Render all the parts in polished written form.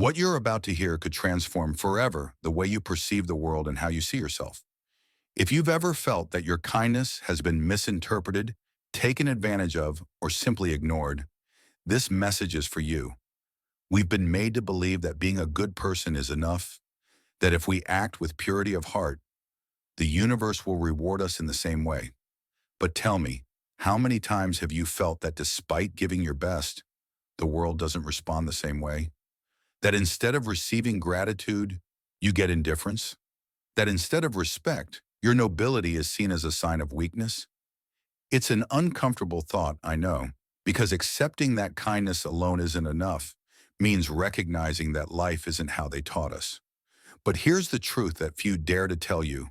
What you're about to hear could transform forever the way you perceive the world and how you see yourself. If you've ever felt that your kindness has been misinterpreted, taken advantage of, or simply ignored, this message is for you. We've been made to believe that being a good person is enough, that if we act with purity of heart, the universe will reward us in the same way. But tell me, how many times have you felt that despite giving your best, the world doesn't respond the same way? That instead of receiving gratitude, you get indifference? That instead of respect, your nobility is seen as a sign of weakness? It's an uncomfortable thought, I know, because accepting that kindness alone isn't enough means recognizing that life isn't how they taught us. But here's the truth that few dare to tell you.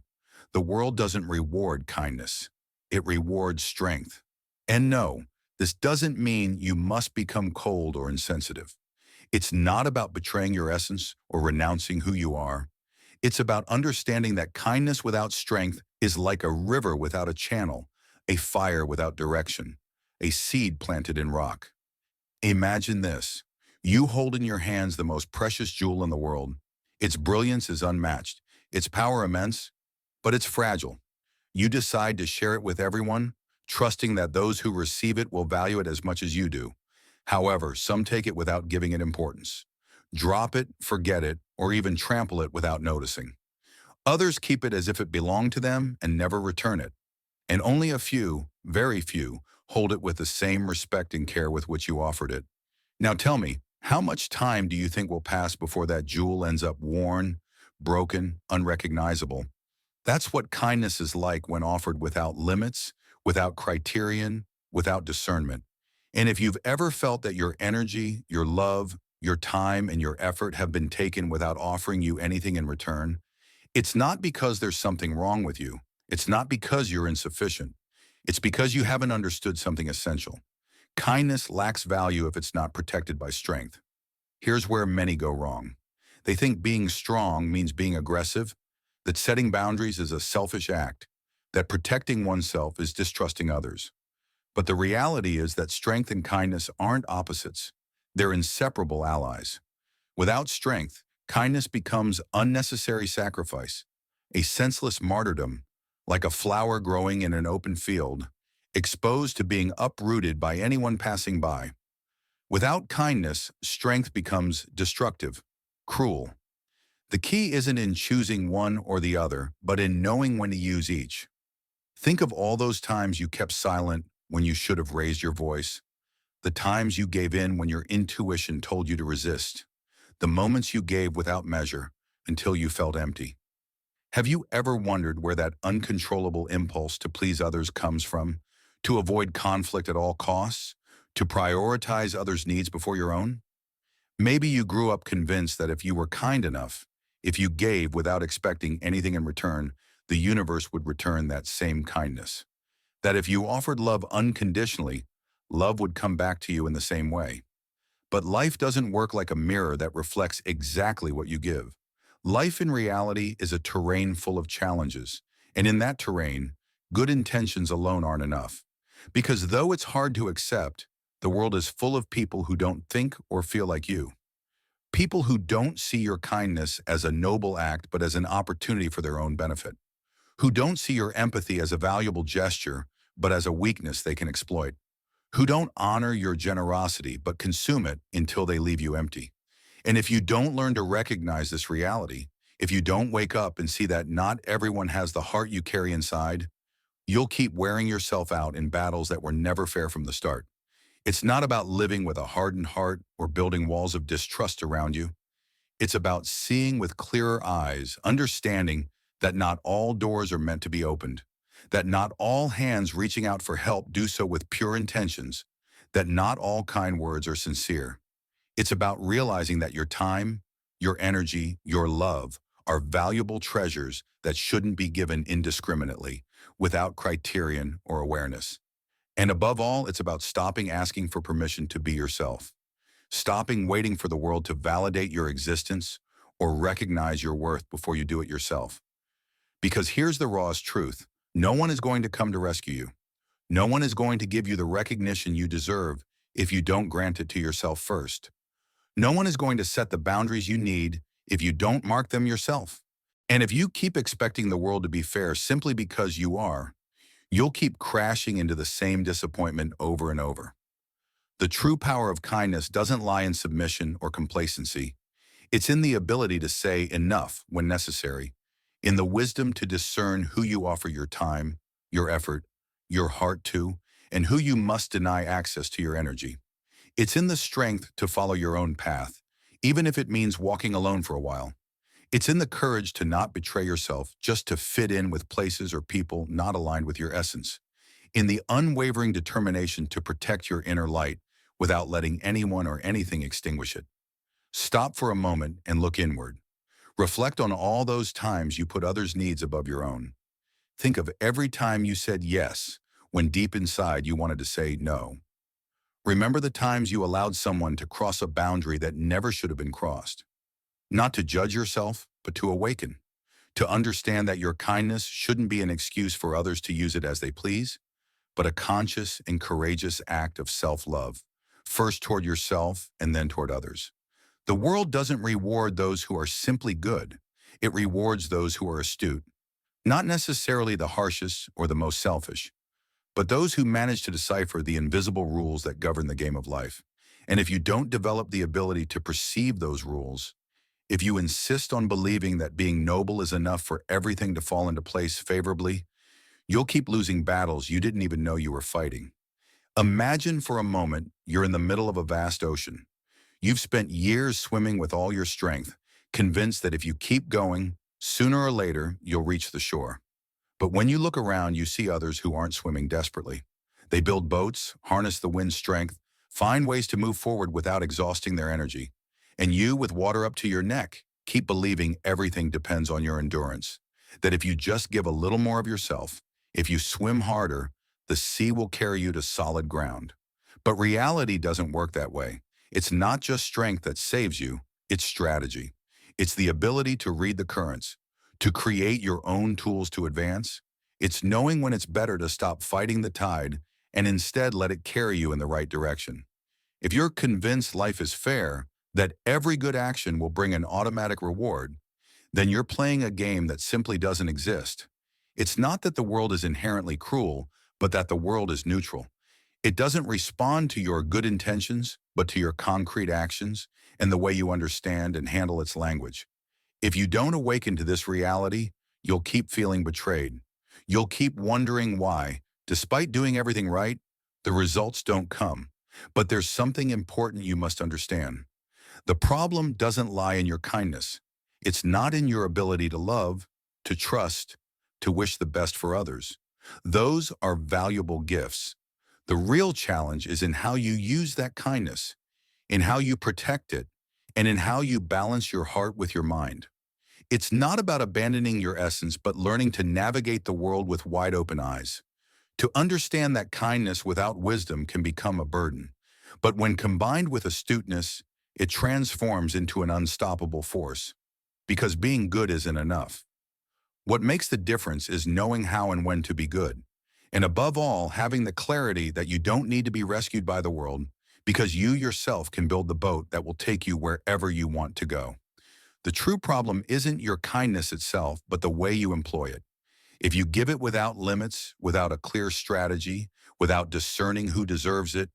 The world doesn't reward kindness. It rewards strength. And no, this doesn't mean you must become cold or insensitive. It's not about betraying your essence or renouncing who you are. It's about understanding that kindness without strength is like a river without a channel, a fire without direction, a seed planted in rock. Imagine this. You hold in your hands the most precious jewel in the world. Its brilliance is unmatched, its power immense, but it's fragile. You decide to share it with everyone, trusting that those who receive it will value it as much as you do. However, some take it without giving it importance. Drop it, forget it, or even trample it without noticing. Others keep it as if it belonged to them and never return it. And only a few, very few, hold it with the same respect and care with which you offered it. Now tell me, how much time do you think will pass before that jewel ends up worn, broken, unrecognizable? That's what kindness is like when offered without limits, without criterion, without discernment. And if you've ever felt that your energy, your love, your time, and your effort have been taken without offering you anything in return, it's not because there's something wrong with you. It's not because you're insufficient. It's because you haven't understood something essential. Kindness lacks value if it's not protected by strength. Here's where many go wrong. They think being strong means being aggressive, that setting boundaries is a selfish act, that protecting oneself is distrusting others. But the reality is that strength and kindness aren't opposites. They're inseparable allies. Without strength, kindness becomes unnecessary sacrifice, a senseless martyrdom, like a flower growing in an open field, exposed to being uprooted by anyone passing by. Without kindness, strength becomes destructive, cruel. The key isn't in choosing one or the other, but in knowing when to use each. Think of all those times you kept silent when you should have raised your voice, the times you gave in when your intuition told you to resist, the moments you gave without measure until you felt empty. Have you ever wondered where that uncontrollable impulse to please others comes from? To avoid conflict at all costs? To prioritize others' needs before your own? Maybe you grew up convinced that if you were kind enough, if you gave without expecting anything in return, the universe would return that same kindness. That if you offered love unconditionally, love would come back to you in the same way. But life doesn't work like a mirror that reflects exactly what you give. Life in reality is a terrain full of challenges, and in that terrain, good intentions alone aren't enough. Because though it's hard to accept, the world is full of people who don't think or feel like you. People who don't see your kindness as a noble act but as an opportunity for their own benefit. Who don't see your empathy as a valuable gesture but as a weakness they can exploit. Who don't honor your generosity but consume it until they leave you empty. And if you don't learn to recognize this reality, if you don't wake up and see that not everyone has the heart you carry inside, you'll keep wearing yourself out in battles that were never fair from the start. It's not about living with a hardened heart or building walls of distrust around you. It's about seeing with clearer eyes, understanding that not all doors are meant to be opened, that not all hands reaching out for help do so with pure intentions, that not all kind words are sincere. It's about realizing that your time, your energy, your love are valuable treasures that shouldn't be given indiscriminately, without criterion or awareness. And above all, it's about stopping asking for permission to be yourself. Stopping waiting for the world to validate your existence or recognize your worth before you do it yourself. Because here's the rawest truth. No one is going to come to rescue you. No one is going to give you the recognition you deserve if you don't grant it to yourself first. No one is going to set the boundaries you need if you don't mark them yourself. And if you keep expecting the world to be fair simply because you are, you'll keep crashing into the same disappointment over and over. The true power of kindness doesn't lie in submission or complacency. It's in the ability to say enough when necessary, in the wisdom to discern who you offer your time, your effort, your heart to, and who you must deny access to your energy. It's in the strength to follow your own path, even if it means walking alone for a while. It's in the courage to not betray yourself just to fit in with places or people not aligned with your essence. In the unwavering determination to protect your inner light without letting anyone or anything extinguish it. Stop for a moment and look inward. Reflect on all those times you put others' needs above your own. Think of every time you said yes when deep inside you wanted to say no. Remember the times you allowed someone to cross a boundary that never should have been crossed. Not to judge yourself, but to awaken. To understand that your kindness shouldn't be an excuse for others to use it as they please, but a conscious and courageous act of self-love, first toward yourself and then toward others. The world doesn't reward those who are simply good. It rewards those who are astute, not necessarily the harshest or the most selfish, but those who manage to decipher the invisible rules that govern the game of life. And if you don't develop the ability to perceive those rules, if you insist on believing that being noble is enough for everything to fall into place favorably, you'll keep losing battles you didn't even know you were fighting. Imagine for a moment you're in the middle of a vast ocean. You've spent years swimming with all your strength, convinced that if you keep going, sooner or later you'll reach the shore. But when you look around, you see others who aren't swimming desperately. They build boats, harness the wind's strength, find ways to move forward without exhausting their energy. And you, with water up to your neck, keep believing everything depends on your endurance. That if you just give a little more of yourself, if you swim harder, the sea will carry you to solid ground. But reality doesn't work that way. It's not just strength that saves you, it's strategy. It's the ability to read the currents, to create your own tools to advance. It's knowing when it's better to stop fighting the tide and instead let it carry you in the right direction. If you're convinced life is fair, that every good action will bring an automatic reward, then you're playing a game that simply doesn't exist. It's not that the world is inherently cruel, but that the world is neutral. It doesn't respond to your good intentions, but to your concrete actions and the way you understand and handle its language. If you don't awaken to this reality, you'll keep feeling betrayed. You'll keep wondering why, despite doing everything right, the results don't come. But there's something important you must understand. The problem doesn't lie in your kindness. It's not in your ability to love, to trust, to wish the best for others. Those are valuable gifts. The real challenge is in how you use that kindness, in how you protect it, and in how you balance your heart with your mind. It's not about abandoning your essence, but learning to navigate the world with wide open eyes. To understand that kindness without wisdom can become a burden. But when combined with astuteness, it transforms into an unstoppable force. Because being good isn't enough. What makes the difference is knowing how and when to be good. And above all, having the clarity that you don't need to be rescued by the world, because you yourself can build the boat that will take you wherever you want to go. The true problem isn't your kindness itself, but the way you employ it. If you give it without limits, without a clear strategy, without discerning who deserves it,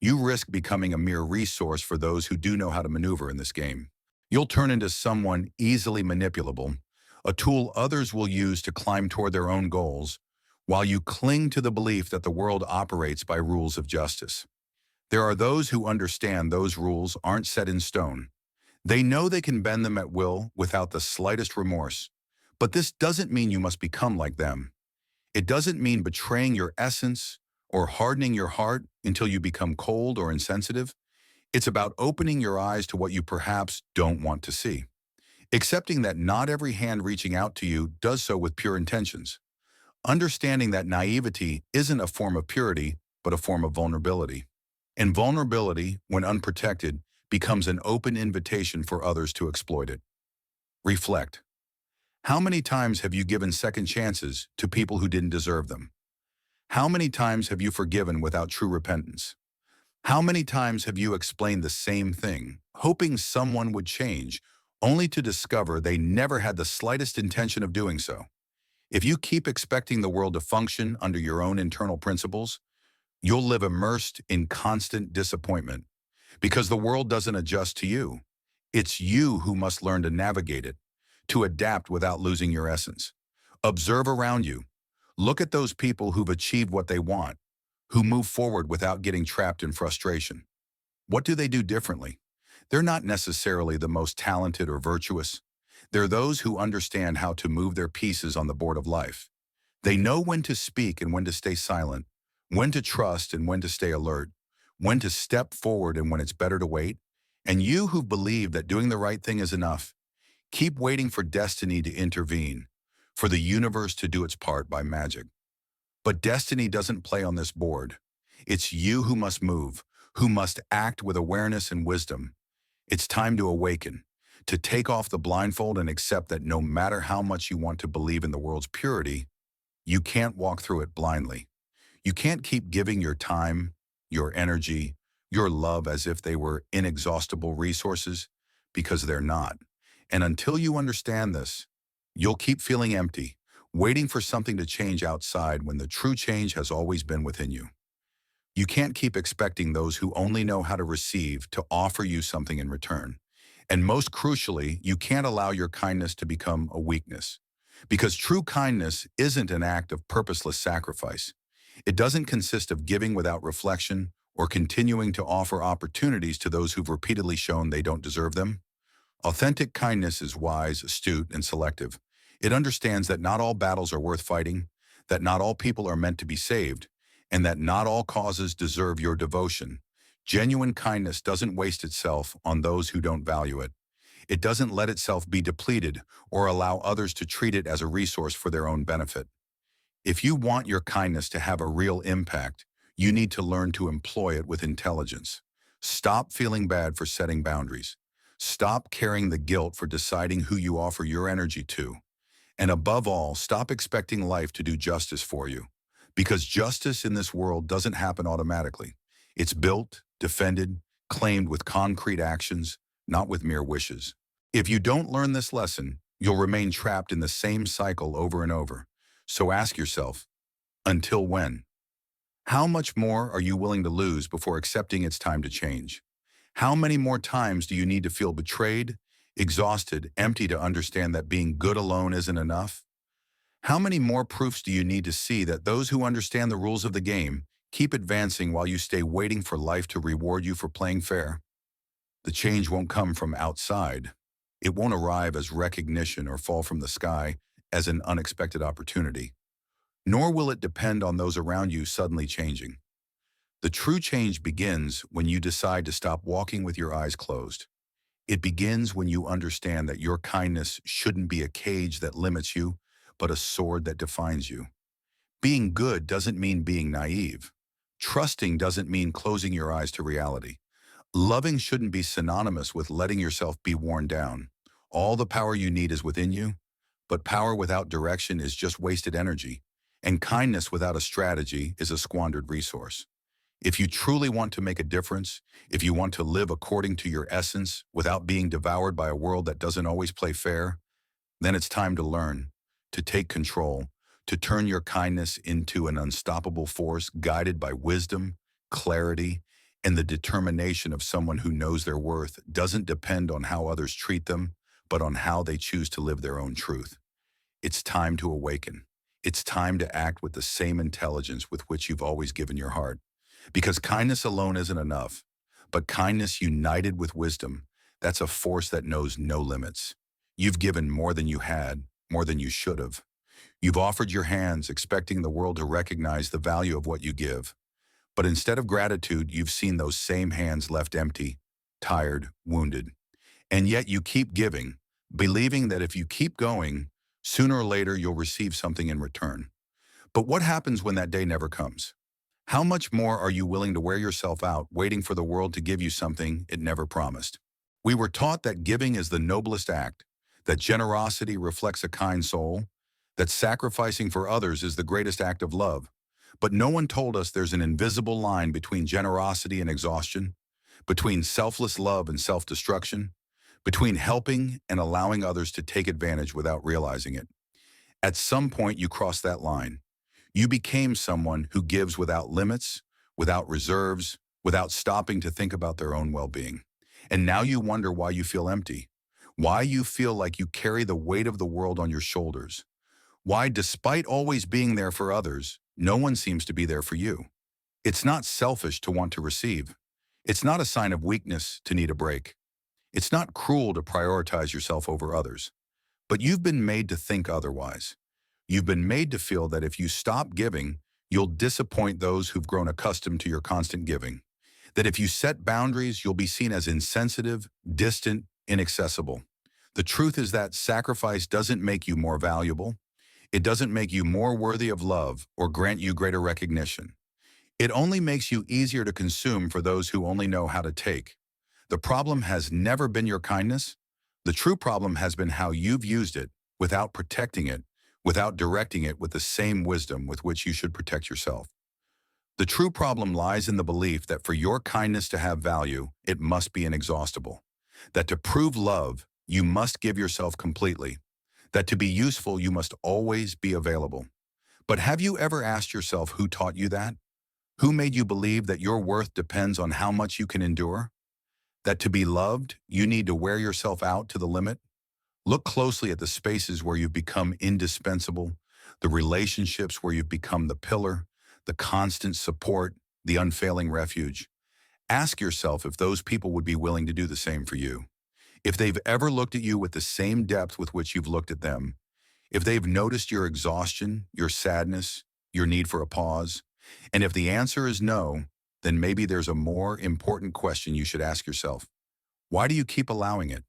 you risk becoming a mere resource for those who do know how to maneuver in this game. You'll turn into someone easily manipulable, a tool others will use to climb toward their own goals, while you cling to the belief that the world operates by rules of justice. There are those who understand those rules aren't set in stone. They know they can bend them at will without the slightest remorse. But this doesn't mean you must become like them. It doesn't mean betraying your essence or hardening your heart until you become cold or insensitive. It's about opening your eyes to what you perhaps don't want to see. Accepting that not every hand reaching out to you does so with pure intentions. Understanding that naivety isn't a form of purity, but a form of vulnerability. And vulnerability, when unprotected, becomes an open invitation for others to exploit it. Reflect. How many times have you given second chances to people who didn't deserve them? How many times have you forgiven without true repentance? How many times have you explained the same thing, hoping someone would change, only to discover they never had the slightest intention of doing so? If you keep expecting the world to function under your own internal principles, you'll live immersed in constant disappointment because the world doesn't adjust to you. It's you who must learn to navigate it, to adapt without losing your essence. Observe around you. Look at those people who've achieved what they want, who move forward without getting trapped in frustration. What do they do differently? They're not necessarily the most talented or virtuous. They're those who understand how to move their pieces on the board of life. They know when to speak and when to stay silent, when to trust and when to stay alert, when to step forward and when it's better to wait. And you who believe that doing the right thing is enough, keep waiting for destiny to intervene, for the universe to do its part by magic. But destiny doesn't play on this board. It's you who must move, who must act with awareness and wisdom. It's time to awaken, to take off the blindfold and accept that no matter how much you want to believe in the world's purity, you can't walk through it blindly. You can't keep giving your time, your energy, your love as if they were inexhaustible resources, because they're not. And until you understand this, you'll keep feeling empty, waiting for something to change outside when the true change has always been within you. You can't keep expecting those who only know how to receive to offer you something in return. And most crucially, you can't allow your kindness to become a weakness. Because true kindness isn't an act of purposeless sacrifice. It doesn't consist of giving without reflection or continuing to offer opportunities to those who've repeatedly shown they don't deserve them. Authentic kindness is wise, astute, and selective. It understands that not all battles are worth fighting, that not all people are meant to be saved, and that not all causes deserve your devotion. Genuine kindness doesn't waste itself on those who don't value it. It doesn't let itself be depleted or allow others to treat it as a resource for their own benefit. If you want your kindness to have a real impact, you need to learn to employ it with intelligence. Stop feeling bad for setting boundaries. Stop carrying the guilt for deciding who you offer your energy to. And above all, stop expecting life to do justice for you. Because justice in this world doesn't happen automatically. It's built, defended, claimed with concrete actions, not with mere wishes. If you don't learn this lesson, you'll remain trapped in the same cycle over and over. So ask yourself, until when? How much more are you willing to lose before accepting it's time to change? How many more times do you need to feel betrayed, exhausted, empty to understand that being good alone isn't enough? How many more proofs do you need to see that those who understand the rules of the game keep advancing while you stay waiting for life to reward you for playing fair? The change won't come from outside. It won't arrive as recognition or fall from the sky as an unexpected opportunity. Nor will it depend on those around you suddenly changing. The true change begins when you decide to stop walking with your eyes closed. It begins when you understand that your kindness shouldn't be a cage that limits you, but a sword that defines you. Being good doesn't mean being naive. Trusting doesn't mean closing your eyes to reality. Loving shouldn't be synonymous with letting yourself be worn down. All the power you need is within you, but power without direction is just wasted energy, and kindness without a strategy is a squandered resource. If you truly want to make a difference, if you want to live according to your essence without being devoured by a world that doesn't always play fair, then it's time to learn, to take control, to turn your kindness into an unstoppable force guided by wisdom, clarity, and the determination of someone who knows their worth doesn't depend on how others treat them, but on how they choose to live their own truth. It's time to awaken. It's time to act with the same intelligence with which you've always given your heart. Because kindness alone isn't enough, but kindness united with wisdom, that's a force that knows no limits. You've given more than you had, more than you should have. You've offered your hands, expecting the world to recognize the value of what you give. But instead of gratitude, you've seen those same hands left empty, tired, wounded. And yet you keep giving, believing that if you keep going, sooner or later you'll receive something in return. But what happens when that day never comes? How much more are you willing to wear yourself out, waiting for the world to give you something it never promised? We were taught that giving is the noblest act, that generosity reflects a kind soul, that sacrificing for others is the greatest act of love. But no one told us there's an invisible line between generosity and exhaustion, between selfless love and self-destruction, between helping and allowing others to take advantage without realizing it. At some point, you crossed that line. You became someone who gives without limits, without reserves, without stopping to think about their own well-being. And now you wonder why you feel empty, why you feel like you carry the weight of the world on your shoulders, why, despite always being there for others, no one seems to be there for you. It's not selfish to want to receive. It's not a sign of weakness to need a break. It's not cruel to prioritize yourself over others. But you've been made to think otherwise. You've been made to feel that if you stop giving, you'll disappoint those who've grown accustomed to your constant giving. That if you set boundaries, you'll be seen as insensitive, distant, inaccessible. The truth is that sacrifice doesn't make you more valuable. It doesn't make you more worthy of love or grant you greater recognition. It only makes you easier to consume for those who only know how to take. The problem has never been your kindness. The true problem has been how you've used it without protecting it, without directing it with the same wisdom with which you should protect yourself. The true problem lies in the belief that for your kindness to have value, it must be inexhaustible. That to prove love, you must give yourself completely. That to be useful, you must always be available. But have you ever asked yourself who taught you that? Who made you believe that your worth depends on how much you can endure? That to be loved, you need to wear yourself out to the limit? Look closely at the spaces where you've become indispensable, the relationships where you've become the pillar, the constant support, the unfailing refuge. Ask yourself if those people would be willing to do the same for you. If they've ever looked at you with the same depth with which you've looked at them. If they've noticed your exhaustion, your sadness, your need for a pause. And if the answer is no, then maybe there's a more important question you should ask yourself. Why do you keep allowing it?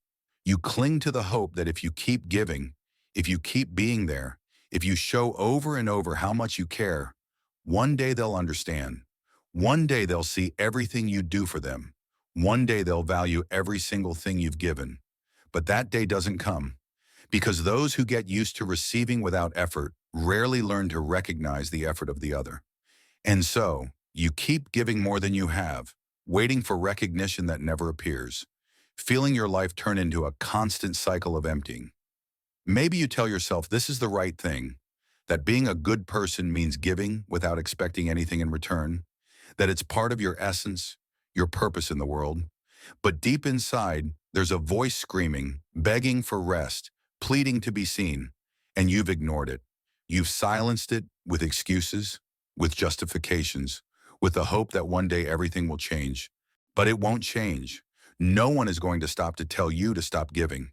You cling to the hope that if you keep giving, if you keep being there, if you show over and over how much you care, one day they'll understand. One day they'll see everything you do for them. One day they'll value every single thing you've given. But that day doesn't come, because those who get used to receiving without effort rarely learn to recognize the effort of the other. And so, you keep giving more than you have, waiting for recognition that never appears, feeling your life turn into a constant cycle of emptying. Maybe you tell yourself this is the right thing, that being a good person means giving without expecting anything in return, that it's part of your essence, your purpose in the world. But deep inside, there's a voice screaming, begging for rest, pleading to be seen, and you've ignored it. You've silenced it with excuses, with justifications, with the hope that one day everything will change. But it won't change. No one is going to stop to tell you to stop giving.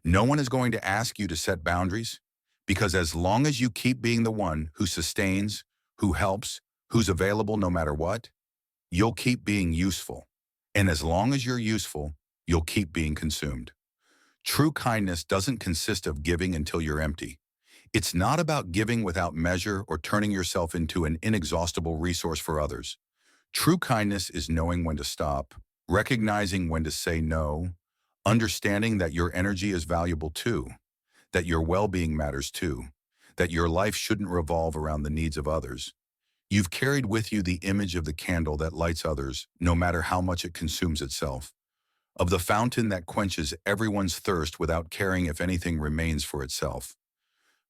No one is going to ask you to set boundaries, because as long as you keep being the one who sustains, who helps, who's available no matter what, you'll keep being useful. And as long as you're useful, you'll keep being consumed. True kindness doesn't consist of giving until you're empty. It's not about giving without measure or turning yourself into an inexhaustible resource for others. True kindness is knowing when to stop, recognizing when to say no, understanding that your energy is valuable too, that your well-being matters too, that your life shouldn't revolve around the needs of others. You've carried with you the image of the candle that lights others, no matter how much it consumes itself, of the fountain that quenches everyone's thirst without caring if anything remains for itself.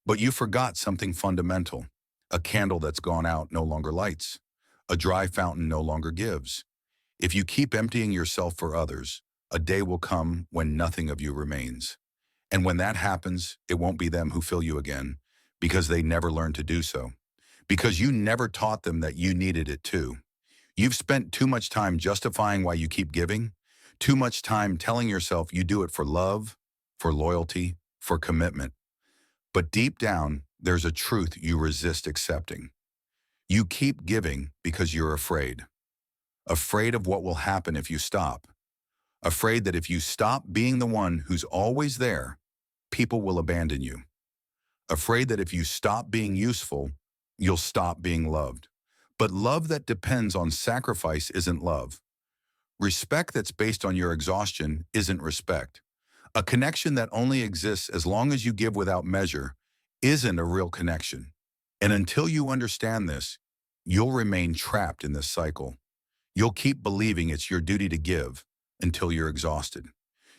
But you forgot something fundamental. A candle that's gone out no longer lights. A dry fountain no longer gives. If you keep emptying yourself for others, a day will come when nothing of you remains. And when that happens, it won't be them who fill you again, because they never learned to do so. Because you never taught them that you needed it too. You've spent too much time justifying why you keep giving, too much time telling yourself you do it for love, for loyalty, for commitment. But deep down, there's a truth you resist accepting. You keep giving because you're afraid. Afraid of what will happen if you stop. Afraid that if you stop being the one who's always there, people will abandon you. Afraid that if you stop being useful, you'll stop being loved. But love that depends on sacrifice isn't love. Respect that's based on your exhaustion isn't respect. A connection that only exists as long as you give without measure isn't a real connection. And until you understand this, you'll remain trapped in this cycle. You'll keep believing it's your duty to give until you're exhausted.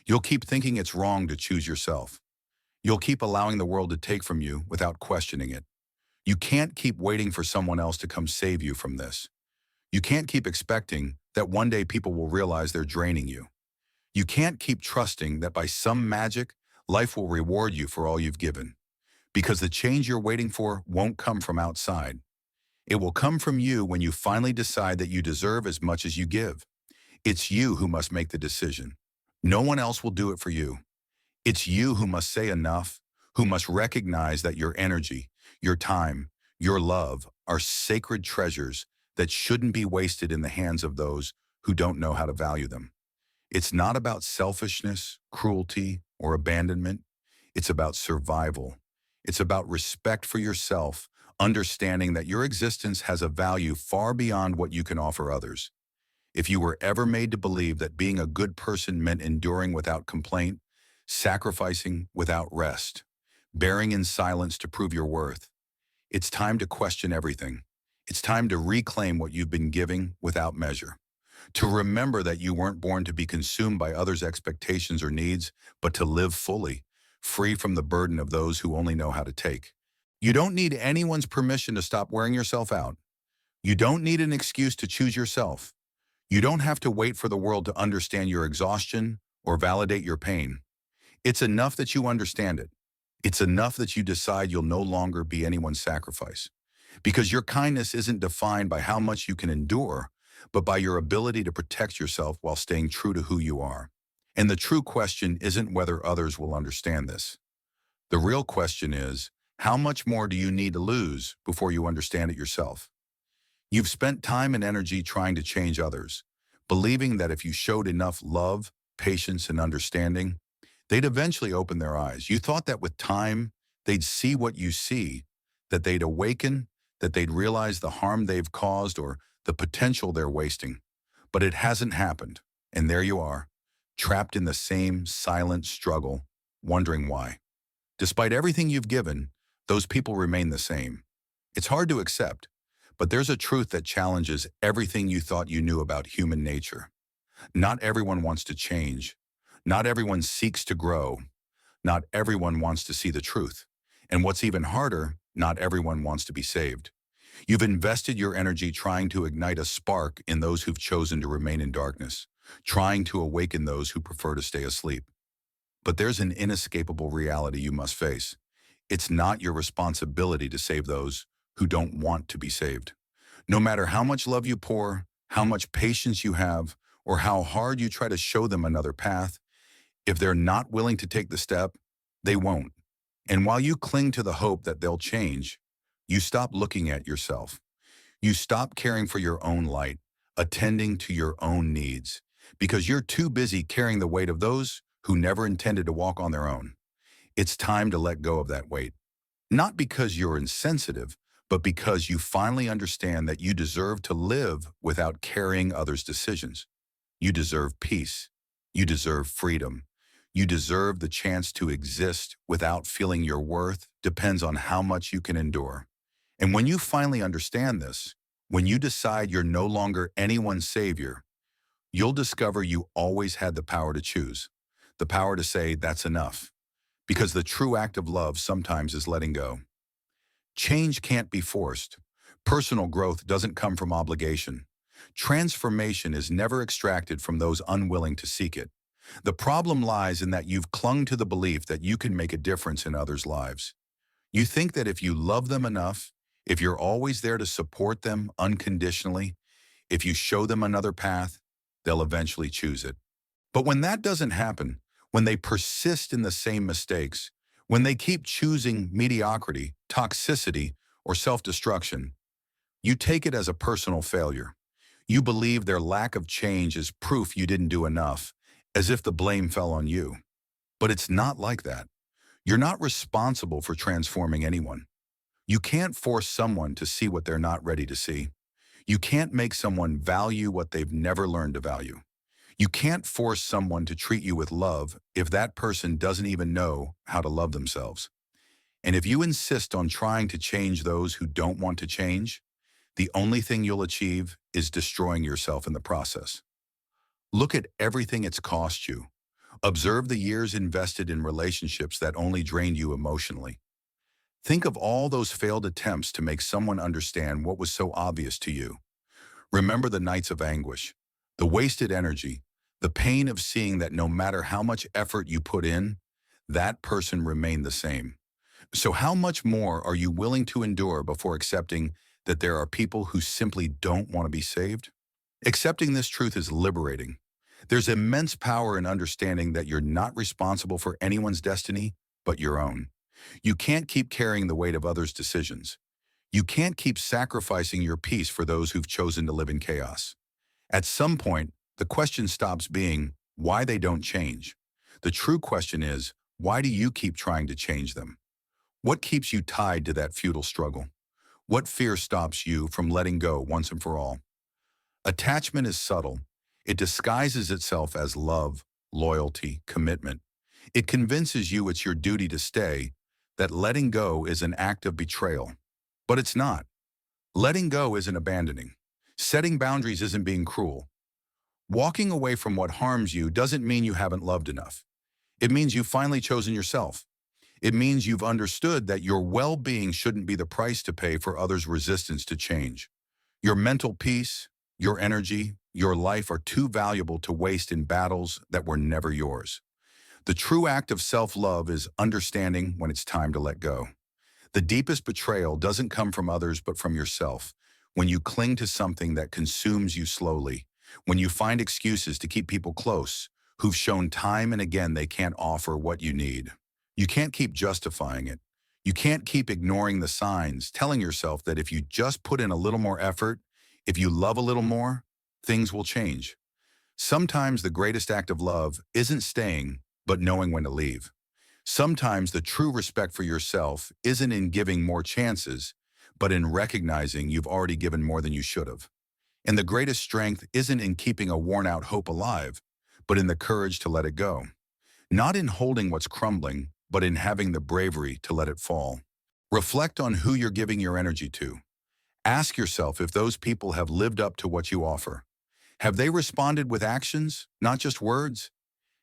You'll keep thinking it's wrong to choose yourself. You'll keep allowing the world to take from you without questioning it. You can't keep waiting for someone else to come save you from this. You can't keep expecting that one day people will realize they're draining you. You can't keep trusting that by some magic, life will reward you for all you've given. Because the change you're waiting for won't come from outside. It will come from you when you finally decide that you deserve as much as you give. It's you who must make the decision. No one else will do it for you. It's you who must say enough, who must recognize that your energy, your time, your love are sacred treasures that shouldn't be wasted in the hands of those who don't know how to value them. It's not about selfishness, cruelty, or abandonment. It's about survival. It's about respect for yourself, understanding that your existence has a value far beyond what you can offer others. If you were ever made to believe that being a good person meant enduring without complaint, sacrificing without rest, bearing in silence to prove your worth, it's time to question everything. It's time to reclaim what you've been giving without measure. To remember that you weren't born to be consumed by others' expectations or needs, but to live fully, free from the burden of those who only know how to take. You don't need anyone's permission to stop wearing yourself out. You don't need an excuse to choose yourself. You don't have to wait for the world to understand your exhaustion or validate your pain. It's enough that you understand it. It's enough that you decide you'll no longer be anyone's sacrifice. Because your kindness isn't defined by how much you can endure, but by your ability to protect yourself while staying true to who you are. And the true question isn't whether others will understand this. The real question is, how much more do you need to lose before you understand it yourself? You've spent time and energy trying to change others, believing that if you showed enough love, patience, and understanding, they'd eventually open their eyes. You thought that with time, they'd see what you see, that they'd awaken, that they'd realize the harm they've caused or the potential they're wasting. But it hasn't happened, and there you are, trapped in the same silent struggle, wondering why. Despite everything you've given, those people remain the same. It's hard to accept, but there's a truth that challenges everything you thought you knew about human nature. Not everyone wants to change. Not everyone seeks to grow. Not everyone wants to see the truth. And what's even harder, not everyone wants to be saved. You've invested your energy trying to ignite a spark in those who've chosen to remain in darkness, trying to awaken those who prefer to stay asleep. But there's an inescapable reality you must face. It's not your responsibility to save those who don't want to be saved. No matter how much love you pour, how much patience you have, or how hard you try to show them another path, if they're not willing to take the step, they won't. And while you cling to the hope that they'll change, you stop looking at yourself. You stop caring for your own light, attending to your own needs, because you're too busy carrying the weight of those who never intended to walk on their own. It's time to let go of that weight. Not because you're insensitive, but because you finally understand that you deserve to live without carrying others' decisions. You deserve peace. You deserve freedom. You deserve the chance to exist without feeling your worth depends on how much you can endure. And when you finally understand this, when you decide you're no longer anyone's savior, you'll discover you always had the power to choose, the power to say, that's enough. Because the true act of love sometimes is letting go. Change can't be forced. Personal growth doesn't come from obligation. Transformation is never extracted from those unwilling to seek it. The problem lies in that you've clung to the belief that you can make a difference in others' lives. You think that if you love them enough, if you're always there to support them unconditionally, if you show them another path, they'll eventually choose it. But when that doesn't happen, when they persist in the same mistakes, when they keep choosing mediocrity, toxicity, or self-destruction, you take it as a personal failure. You believe their lack of change is proof you didn't do enough, as if the blame fell on you. But it's not like that. You're not responsible for transforming anyone. You can't force someone to see what they're not ready to see. You can't make someone value what they've never learned to value. You can't force someone to treat you with love if that person doesn't even know how to love themselves. And if you insist on trying to change those who don't want to change, The only thing you'll achieve is destroying yourself in the process. Look at everything it's cost you. Observe the years invested in relationships that only drained you emotionally. Think of all those failed attempts to make someone understand what was so obvious to you. Remember the nights of anguish, the wasted energy, the pain of seeing that no matter how much effort you put in, that person remained the same. So how much more are you willing to endure before accepting that there are people who simply don't want to be saved? Accepting this truth is liberating. There's immense power in understanding that you're not responsible for anyone's destiny but your own. You can't keep carrying the weight of others' decisions. You can't keep sacrificing your peace for those who've chosen to live in chaos. At some point, the question stops being why they don't change. The true question is, why do you keep trying to change them? What keeps you tied to that futile struggle? What fear stops you from letting go once and for all? Attachment is subtle. It disguises itself as love, loyalty, commitment. It convinces you it's your duty to stay, that letting go is an act of betrayal. But it's not. Letting go isn't abandoning. Setting boundaries isn't being cruel. Walking away from what harms you doesn't mean you haven't loved enough. It means you've finally chosen yourself. It means you've understood that your well-being shouldn't be the price to pay for others' resistance to change. Your mental peace, your energy, your life are too valuable to waste in battles that were never yours. The true act of self-love is understanding when it's time to let go. The deepest betrayal doesn't come from others but from yourself. When you cling to something that consumes you slowly, when you find excuses to keep people close, who've shown time and again they can't offer what you need. You can't keep justifying it. You can't keep ignoring the signs, telling yourself that if you just put in a little more effort, if you love a little more, things will change. Sometimes the greatest act of love isn't staying, but knowing when to leave. Sometimes the true respect for yourself isn't in giving more chances, but in recognizing you've already given more than you should have. And the greatest strength isn't in keeping a worn-out hope alive, but in the courage to let it go. Not in holding what's crumbling, but in having the bravery to let it fall. Reflect on who you're giving your energy to. Ask yourself if those people have lived up to what you offer. Have they responded with actions, not just words?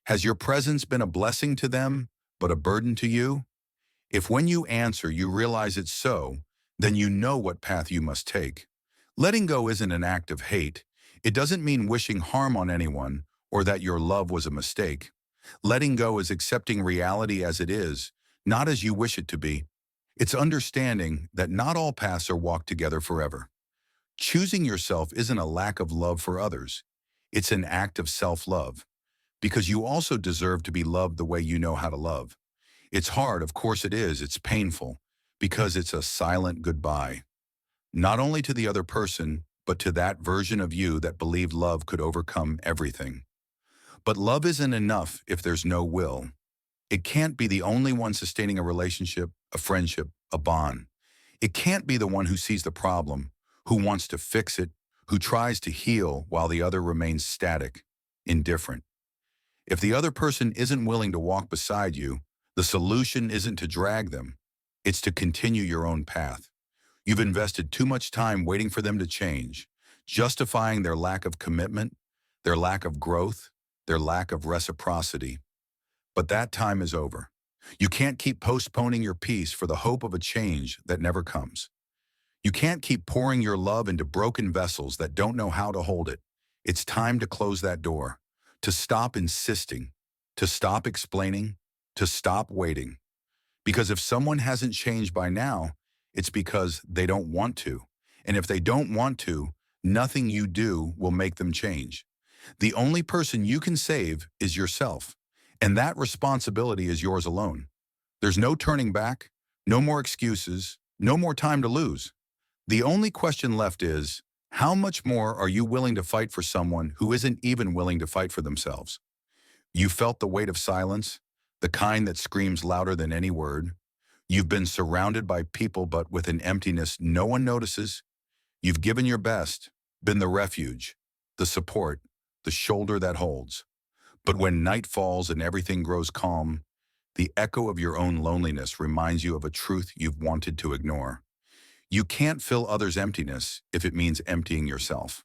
Has your presence been a blessing to them, but a burden to you? If when you answer you realize it's so, then you know what path you must take. Letting go isn't an act of hate. It doesn't mean wishing harm on anyone or that your love was a mistake. Letting go is accepting reality as it is, not as you wish it to be. It's understanding that not all paths are walked together forever. Choosing yourself isn't a lack of love for others. It's an act of self-love, because you also deserve to be loved the way you know how to love. It's hard, of course it is. It's painful, because it's a silent goodbye. Not only to the other person, but to that version of you that believed love could overcome everything. But love isn't enough if there's no will. It can't be the only one sustaining a relationship, a friendship, a bond. It can't be the one who sees the problem, who wants to fix it, who tries to heal while the other remains static, indifferent. If the other person isn't willing to walk beside you, the solution isn't to drag them. It's to continue your own path. You've invested too much time waiting for them to change, justifying their lack of commitment, their lack of growth, their lack of reciprocity. But that time is over. You can't keep postponing your peace for the hope of a change that never comes. You can't keep pouring your love into broken vessels that don't know how to hold it. It's time to close that door, to stop insisting, to stop explaining, to stop waiting. Because if someone hasn't changed by now, it's because they don't want to. And if they don't want to, nothing you do will make them change. The only person you can save is yourself. And that responsibility is yours alone. There's no turning back, no more excuses, no more time to lose. The only question left is, how much more are you willing to fight for someone who isn't even willing to fight for themselves? You felt the weight of silence, the kind that screams louder than any word. You've been surrounded by people but with an emptiness no one notices. You've given your best, been the refuge, the support, the shoulder that holds. But when night falls and everything grows calm, the echo of your own loneliness reminds you of a truth you've wanted to ignore. You can't fill others' emptiness if it means emptying yourself.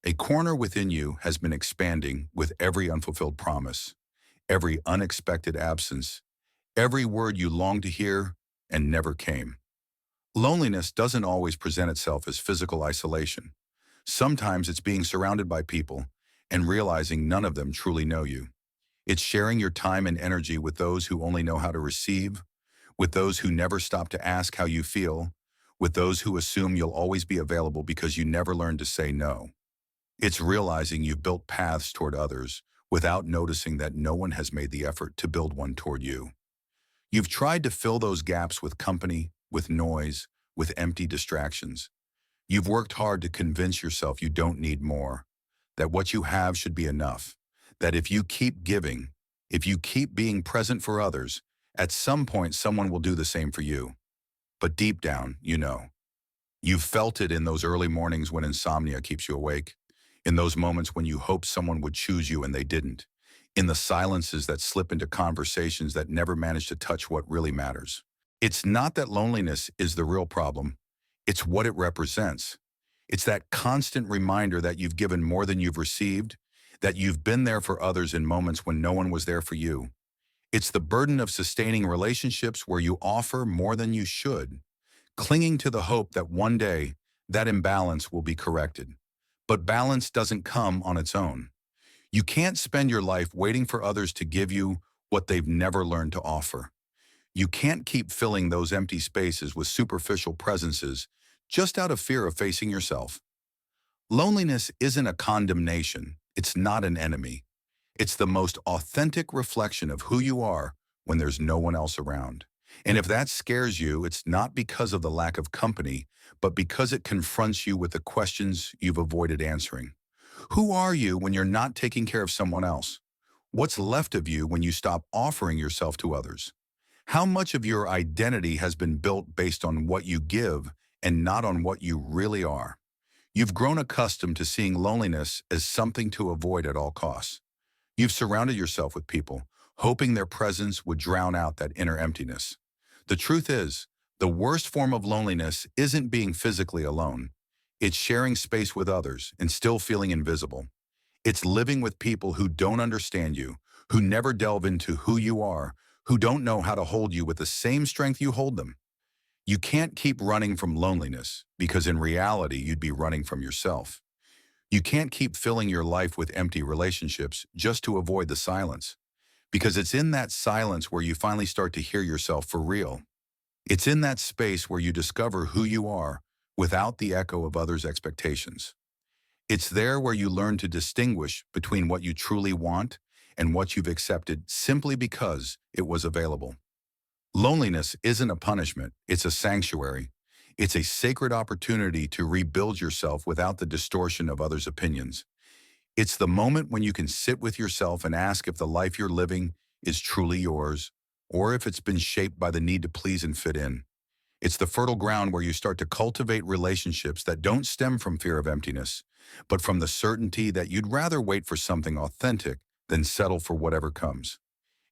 A corner within you has been expanding with every unfulfilled promise, every unexpected absence, every word you longed to hear and never came. Loneliness doesn't always present itself as physical isolation. Sometimes it's being surrounded by people and realizing none of them truly know you. It's sharing your time and energy with those who only know how to receive, with those who never stop to ask how you feel, with those who assume you'll always be available because you never learned to say no. It's realizing you've built paths toward others without noticing that no one has made the effort to build one toward you. You've tried to fill those gaps with company, with noise, with empty distractions. You've worked hard to convince yourself you don't need more, that what you have should be enough, that if you keep giving, if you keep being present for others, at some point someone will do the same for you. But deep down, you know. You've felt it in those early mornings when insomnia keeps you awake, in those moments when you hoped someone would choose you and they didn't, in the silences that slip into conversations that never manage to touch what really matters. It's not that loneliness is the real problem, it's what it represents. It's that constant reminder that you've given more than you've received, that you've been there for others in moments when no one was there for you. It's the burden of sustaining relationships where you offer more than you should, clinging to the hope that one day that imbalance will be corrected. But balance doesn't come on its own. You can't spend your life waiting for others to give you what they've never learned to offer. You can't keep filling those empty spaces with superficial presences just out of fear of facing yourself. Loneliness isn't a condemnation. It's not an enemy. It's the most authentic reflection of who you are when there's no one else around. And if that scares you, it's not because of the lack of company, but because it confronts you with the questions you've avoided answering. Who are you when you're not taking care of someone else? What's left of you when you stop offering yourself to others? How much of your identity has been built based on what you give and not on what you really are? You've grown accustomed to seeing loneliness as something to avoid at all costs. You've surrounded yourself with people, hoping their presence would drown out that inner emptiness. The truth is, the worst form of loneliness isn't being physically alone. It's sharing space with others and still feeling invisible. It's living with people who don't understand you, who never delve into who you are, who don't know how to hold you with the same strength you hold them. You can't keep running from loneliness because in reality, you'd be running from yourself. You can't keep filling your life with empty relationships just to avoid the silence, because it's in that silence where you finally start to hear yourself for real. It's in that space where you discover who you are without the echo of others' expectations. It's there where you learn to distinguish between what you truly want and what you've accepted simply because it was available. Loneliness isn't a punishment, it's a sanctuary. It's a sacred opportunity to rebuild yourself without the distortion of others' opinions. It's the moment when you can sit with yourself and ask if the life you're living is truly yours, or if it's been shaped by the need to please and fit in. It's the fertile ground where you start to cultivate relationships that don't stem from fear of emptiness, but from the certainty that you'd rather wait for something authentic than settle for whatever comes.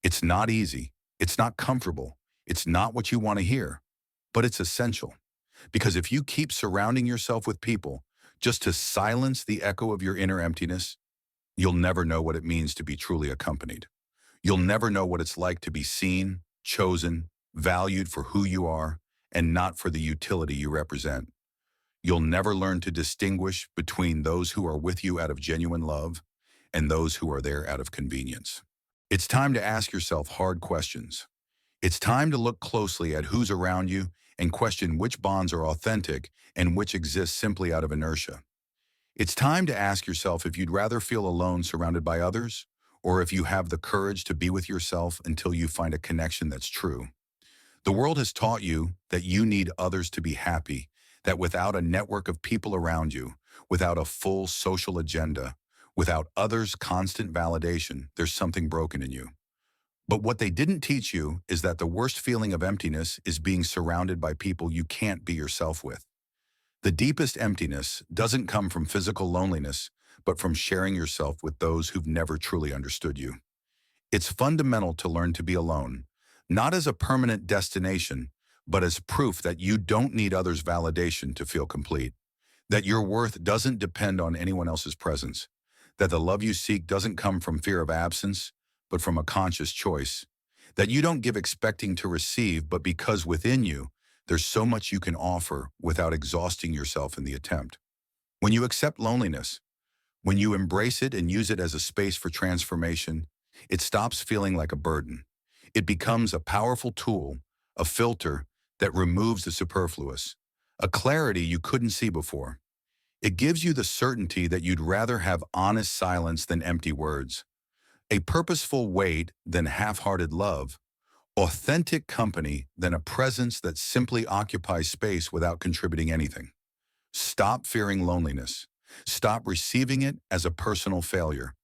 It's not easy, it's not comfortable, it's not what you want to hear, but it's essential. Because if you keep surrounding yourself with people just to silence the echo of your inner emptiness, you'll never know what it means to be truly accompanied. You'll never know what it's like to be seen, chosen, valued for who you are, and not for the utility you represent. You'll never learn to distinguish between those who are with you out of genuine love and those who are there out of convenience. It's time to ask yourself hard questions. It's time to look closely at who's around you and question which bonds are authentic and which exist simply out of inertia. It's time to ask yourself if you'd rather feel alone surrounded by others, or if you have the courage to be with yourself until you find a connection that's true. The world has taught you that you need others to be happy, that without a network of people around you, without a full social agenda, without others' constant validation, there's something broken in you. But what they didn't teach you is that the worst feeling of emptiness is being surrounded by people you can't be yourself with. The deepest emptiness doesn't come from physical loneliness, but from sharing yourself with those who've never truly understood you. It's fundamental to learn to be alone, not as a permanent destination, but as proof that you don't need others' validation to feel complete, that your worth doesn't depend on anyone else's presence, that the love you seek doesn't come from fear of absence, but from a conscious choice, that you don't give expecting to receive, but because within you, there's so much you can offer without exhausting yourself in the attempt. When you accept loneliness, when you embrace it and use it as a space for transformation, it stops feeling like a burden. It becomes a powerful tool, a filter that removes the superfluous, a clarity you couldn't see before. It gives you the certainty that you'd rather have honest silence than empty words, a purposeful wait than half-hearted love, authentic company than a presence that simply occupies space without contributing anything. Stop fearing loneliness. Stop receiving it as a personal failure.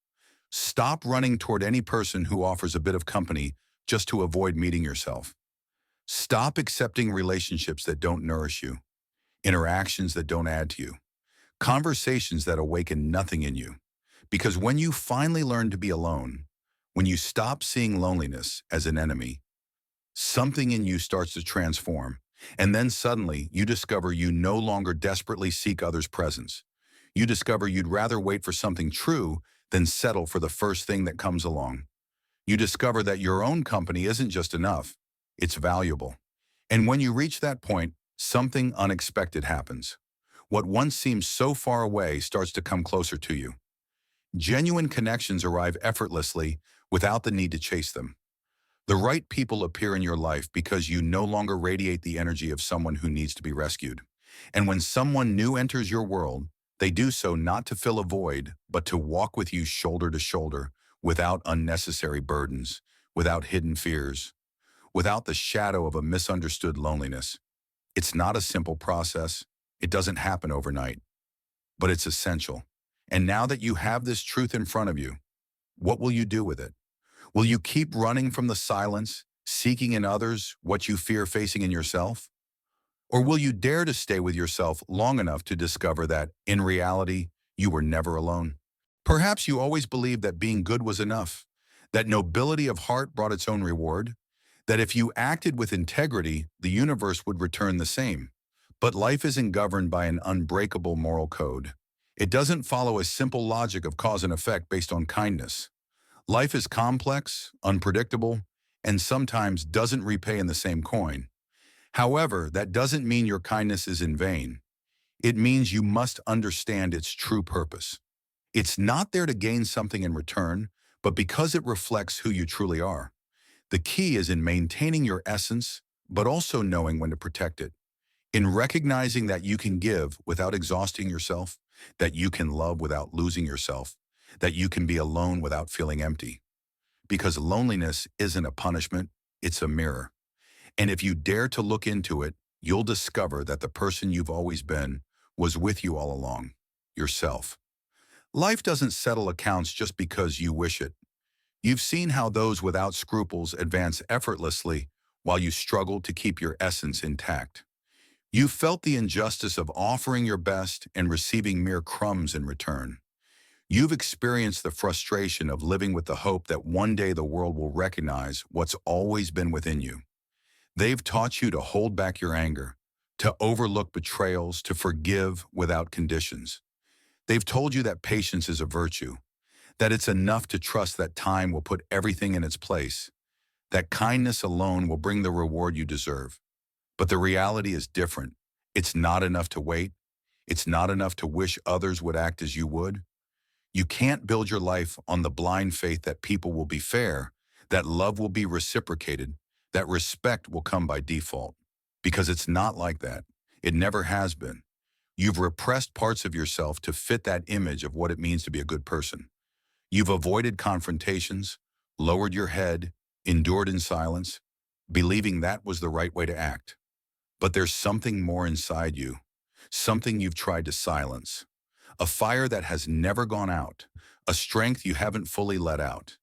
Stop running toward any person who offers a bit of company just to avoid meeting yourself. Stop accepting relationships that don't nourish you, interactions that don't add to you, conversations that awaken nothing in you. Because when you finally learn to be alone, when you stop seeing loneliness as an enemy, something in you starts to transform. And then suddenly you discover you no longer desperately seek others' presence. You discover you'd rather wait for something true than settle for the first thing that comes along. You discover that your own company isn't just enough, it's valuable. And when you reach that point, something unexpected happens. What once seemed so far away starts to come closer to you. Genuine connections arrive effortlessly without the need to chase them. The right people appear in your life because you no longer radiate the energy of someone who needs to be rescued. And when someone new enters your world, they do so not to fill a void, but to walk with you shoulder to shoulder, without unnecessary burdens, without hidden fears, without the shadow of a misunderstood loneliness. It's not a simple process. It doesn't happen overnight, but it's essential. And now that you have this truth in front of you, what will you do with it? Will you keep running from the silence, seeking in others what you fear facing in yourself? Or will you dare to stay with yourself long enough to discover that, in reality, you were never alone? Perhaps you always believed that being good was enough, that nobility of heart brought its own reward, that if you acted with integrity, the universe would return the same. But life isn't governed by an unbreakable moral code. It doesn't follow a simple logic of cause and effect based on kindness. Life is complex, unpredictable, and sometimes doesn't repay in the same coin. However, that doesn't mean your kindness is in vain. It means you must understand its true purpose. It's not there to gain something in return, but because it reflects who you truly are. The key is in maintaining your essence, but also knowing when to protect it. In recognizing that you can give without exhausting yourself, that you can love without losing yourself, that you can be alone without feeling empty. Because loneliness isn't a punishment, it's a mirror. And if you dare to look into it, you'll discover that the person you've always been was with you all along, yourself. Life doesn't settle accounts just because you wish it. You've seen how those without scruples advance effortlessly while you struggle to keep your essence intact. You've felt the injustice of offering your best and receiving mere crumbs in return. You've experienced the frustration of living with the hope that one day the world will recognize what's always been within you. They've taught you to hold back your anger, to overlook betrayals, to forgive without conditions. They've told you that patience is a virtue, that it's enough to trust that time will put everything in its place, that kindness alone will bring the reward you deserve. But the reality is different. It's not enough to wait. It's not enough to wish others would act as you would. You can't build your life on the blind faith that people will be fair, that love will be reciprocated, that respect will come by default. Because it's not like that. It never has been. You've repressed parts of yourself to fit that image of what it means to be a good person. You've avoided confrontations, lowered your head, endured in silence, believing that was the right way to act. But there's something more inside you, something you've tried to silence, a fire that has never gone out, a strength you haven't fully let out.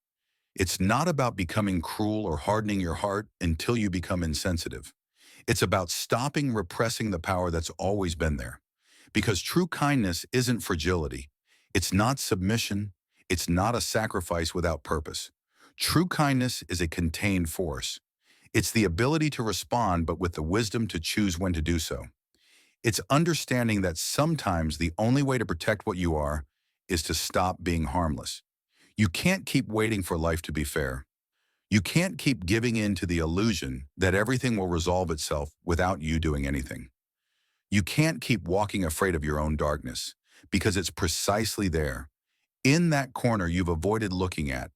It's not about becoming cruel or hardening your heart until you become insensitive. It's about stopping repressing the power that's always been there. Because true kindness isn't fragility. It's not submission. It's not a sacrifice without purpose. True kindness is a contained force. It's the ability to respond, but with the wisdom to choose when to do so. It's understanding that sometimes the only way to protect what you are is to stop being harmless. You can't keep waiting for life to be fair. You can't keep giving in to the illusion that everything will resolve itself without you doing anything. You can't keep walking afraid of your own darkness, because it's precisely there, in that corner you've avoided looking at,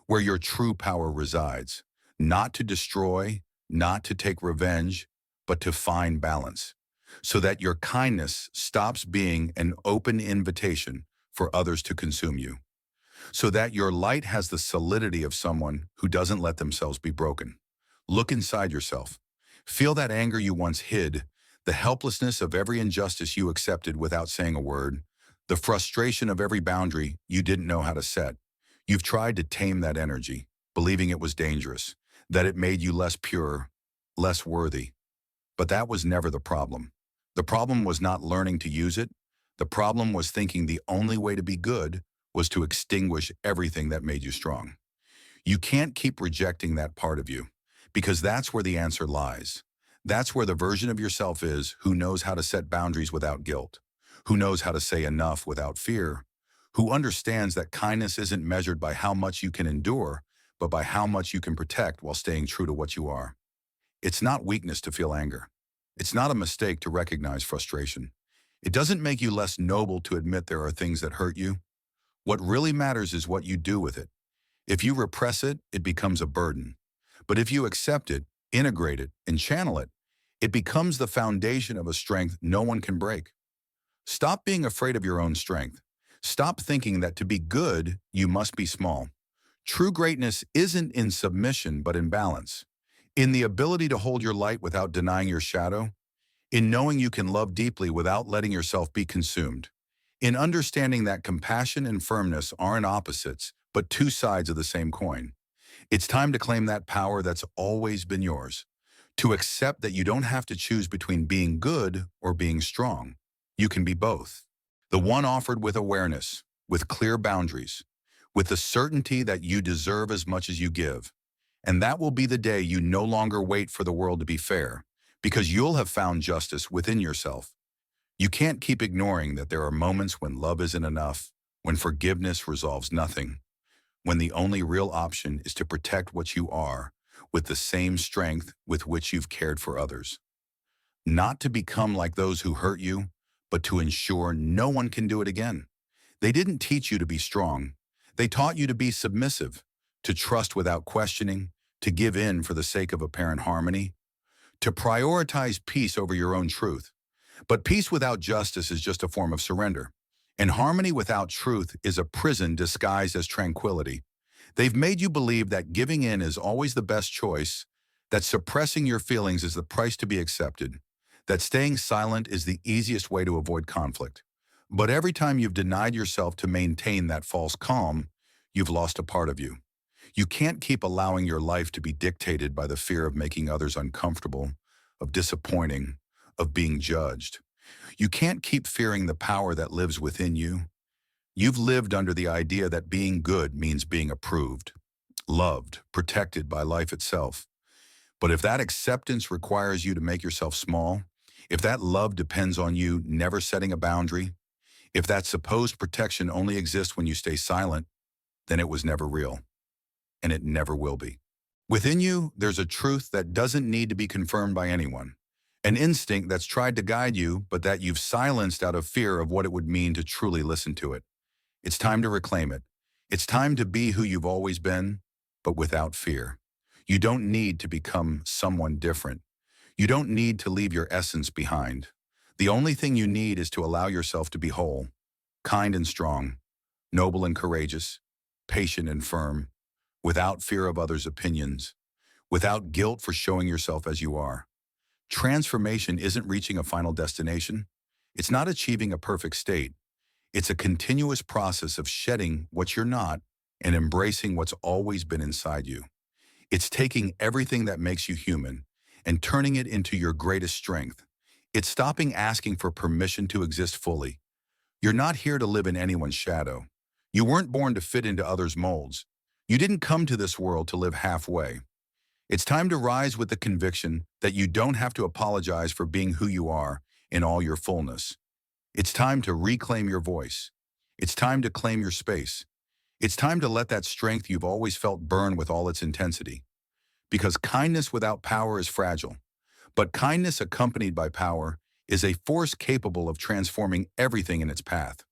where your true power resides, not to destroy, not to take revenge, but to find balance, so that your kindness stops being an open invitation for others to consume you, so that your light has the solidity of someone who doesn't let themselves be broken. Look inside yourself. Feel that anger you once hid, the helplessness of every injustice you accepted without saying a word, the frustration of every boundary you didn't know how to set. You've tried to tame that energy, believing it was dangerous, that it made you less pure, less worthy. But that was never the problem. The problem was not learning to use it. The problem was thinking the only way to be good was to extinguish everything that made you strong. You can't keep rejecting that part of you, because that's where the answer lies. That's where the version of yourself is who knows how to set boundaries without guilt, who knows how to say enough without fear, who understands that kindness isn't measured by how much you can endure, but by how much you can protect while staying true to what you are. It's not weakness to feel anger. It's not a mistake to recognize frustration. It doesn't make you less noble to admit there are things that hurt you. What really matters is what you do with it. If you repress it, it becomes a burden. But if you accept it, integrate it, and channel it, it becomes the foundation of a strength no one can break. Stop being afraid of your own strength. Stop thinking that to be good, you must be small. True greatness isn't in submission, but in balance. In the ability to hold your light without denying your shadow. In knowing you can love deeply without letting yourself be consumed. In understanding that compassion and firmness aren't opposites, but two sides of the same coin. It's time to claim that power that's always been yours. To accept that you don't have to choose between being good or being strong. You can be both. The one offered with awareness, with clear boundaries, with the certainty that you deserve as much as you give. And that will be the day you no longer wait for the world to be fair, because you'll have found justice within yourself. You can't keep ignoring that there are moments when love isn't enough, when forgiveness resolves nothing, when the only real option is to protect what you are with the same strength with which you've cared for others. Not to become like those who hurt you, but to ensure no one can do it again. They didn't teach you to be strong. They taught you to be submissive, to trust without questioning, to give in for the sake of apparent harmony, to prioritize peace over your own truth. But peace without justice is just a form of surrender. And harmony without truth is a prison disguised as tranquility. They've made you believe that giving in is always the best choice, that suppressing your feelings is the price to be accepted, that staying silent is the easiest way to avoid conflict. But every time you've denied yourself to maintain that false calm, you've lost a part of you. You can't keep allowing your life to be dictated by the fear of making others uncomfortable, of disappointing, of being judged. You can't keep fearing the power that lives within you. You've lived under the idea that being good means being approved, loved, protected by life itself. But if that acceptance requires you to make yourself small, if that love depends on you never setting a boundary, if that supposed protection only exists when you stay silent, then it was never real, and it never will be. Within you, there's a truth that doesn't need to be confirmed by anyone. An instinct that's tried to guide you, but that you've silenced out of fear of what it would mean to truly listen to it. It's time to reclaim it. It's time to be who you've always been, but without fear. You don't need to become someone different. You don't need to leave your essence behind. The only thing you need is to allow yourself to be whole, kind and strong, noble and courageous, patient and firm, without fear of others' opinions, without guilt for showing yourself as you are. Transformation isn't reaching a final destination. It's not achieving a perfect state. It's a continuous process of shedding what you're not and embracing what's always been inside you. It's taking everything that makes you human and turning it into your greatest strength. It's stopping asking for permission to exist fully. You're not here to live in anyone's shadow. You weren't born to fit into others' molds. You didn't come to this world to live halfway. It's time to rise with the conviction that you don't have to apologize for being who you are in all your fullness. It's time to reclaim your voice. It's time to claim your space. It's time to let that strength you've always felt burn with all its intensity. Because kindness without power is fragile, but kindness accompanied by power is a force capable of transforming everything in its path.